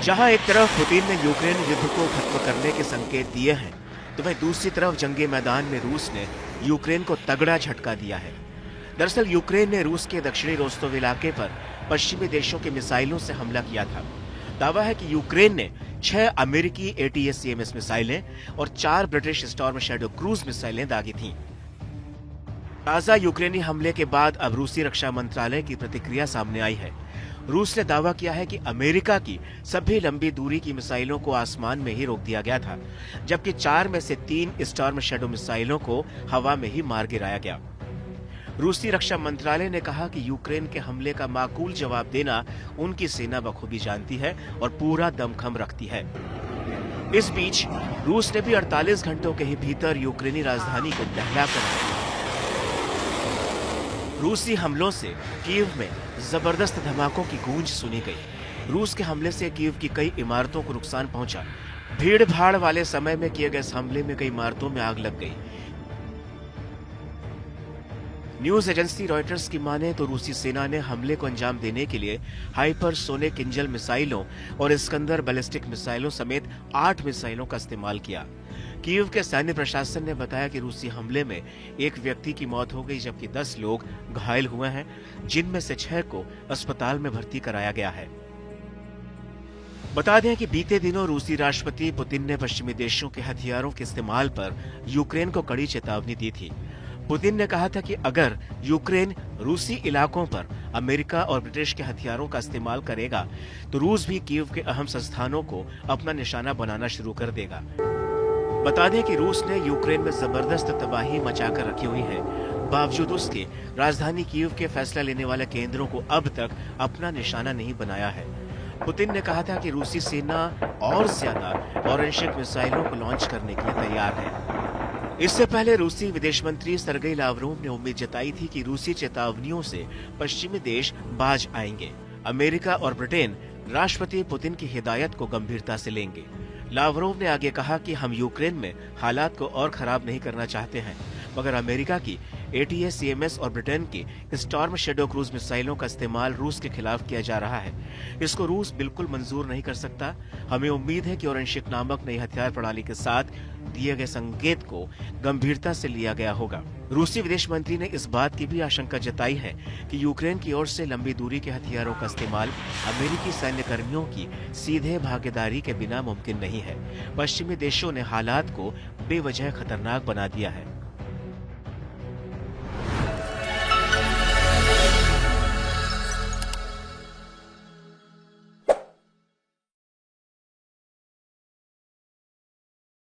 जहां एक तरफ पुतिन ने यूक्रेन युद्ध को खत्म करने के संकेत दिए हैं, तो वहीं दूसरी तरफ जंगी मैदान में रूस ने यूक्रेन को तगड़ा झटका दिया है। दरअसल यूक्रेन ने रूस के दक्षिणी रोस्तोव इलाके पर पश्चिमी देशों के मिसाइलों से हमला किया था। दावा है कि यूक्रेन ने 6 अमेरिकी ATACMS मिसाइलें और 4 ब्रिटिश स्टॉर्म शैडो क्रूज मिसाइलें दागी थीं। ताजा यूक्रेनी हमले के बाद अब रूसी रक्षा मंत्रालय की प्रतिक्रिया सामने आई है। रूस ने दावा किया है कि अमेरिका की सभी लंबी दूरी की मिसाइलों को आसमान में ही रोक दिया गया था, जबकि 4 में से 3 स्टॉर्म शैडो मिसाइलों को हवा में ही मार गिराया गया। रूसी रक्षा मंत्रालय ने कहा कि यूक्रेन के हमले का माकूल जवाब देना उनकी सेना बखूबी जानती है और पूरा दमखम रखती है। इस बीच रूस ने भी 48 घंटों के ही भीतर यूक्रेनी राजधानी को दहलाकर रख दिया। रूसी हमलों से कीव में जबरदस्त धमाकों की गूंज सुनी गई। रूस के हमले से कीव की कई इमारतों को नुकसान पहुंचा। भीड़ भाड़ वाले समय में किए गए इस हमले में कई इमारतों में आग लग गई। न्यूज एजेंसी रॉयटर्स की माने तो रूसी सेना ने हमले को अंजाम देने के लिए हाइपरसोनिक किंजल मिसाइलों और इस्कंदर बैलिस्टिक मिसाइलों समेत 8 मिसाइलों का इस्तेमाल किया। कीव के सैन्य प्रशासन ने बताया कि रूसी हमले में एक व्यक्ति की मौत हो गई, जबकि 10 लोग घायल हुए हैं, जिनमें से 6 को अस्पताल में भर्ती कराया गया है। बता दें कि बीते दिनों रूसी राष्ट्रपति पुतिन ने पश्चिमी देशों के हथियारों के इस्तेमाल पर यूक्रेन को कड़ी चेतावनी दी थी। पुतिन ने कहा था कि अगर यूक्रेन रूसी इलाकों पर अमेरिका और ब्रिटिश के हथियारों का इस्तेमाल करेगा तो रूस भी कीव के अहम संस्थानों को अपना निशाना बनाना शुरू कर देगा। बता दें कि रूस ने यूक्रेन में जबरदस्त तबाही मचाकर रखी हुई है। बावजूद उसके राजधानी कीव के फैसला लेने वाले केंद्रों को अब तक अपना निशाना नहीं बनाया है। पुतिन ने कहा था कि रूसी सेना और ज्यादा ऑरेंज मिसाइलों को लॉन्च करने के लिए तैयार है। इससे पहले रूसी विदेश मंत्री सर्गेई लावरोव ने उम्मीद जताई थी कि रूसी चेतावनियों से पश्चिमी देश बाज आएंगे। अमेरिका और ब्रिटेन राष्ट्रपति पुतिन की हिदायत को गंभीरता से लेंगे। लावरोव ने आगे कहा कि हम यूक्रेन में हालात को और खराब नहीं करना चाहते हैं, मगर अमेरिका की ATACMS और ब्रिटेन की स्टॉर्म शैडो क्रूज मिसाइलों का इस्तेमाल रूस के खिलाफ किया जा रहा है। इसको रूस बिल्कुल मंजूर नहीं कर सकता। हमें उम्मीद है कि ऑरेंशिक नामक नई हथियार प्रणाली के साथ दिए गए संकेत को गंभीरता से लिया गया होगा। रूसी विदेश मंत्री ने इस बात की भी आशंका जताई है कि यूक्रेन की ओर से लंबी दूरी के हथियारों का इस्तेमाल अमेरिकी सैन्य कर्मियों की सीधे भागीदारी के बिना मुमकिन नहीं है। पश्चिमी देशों ने हालात को बेवजह खतरनाक बना दिया है।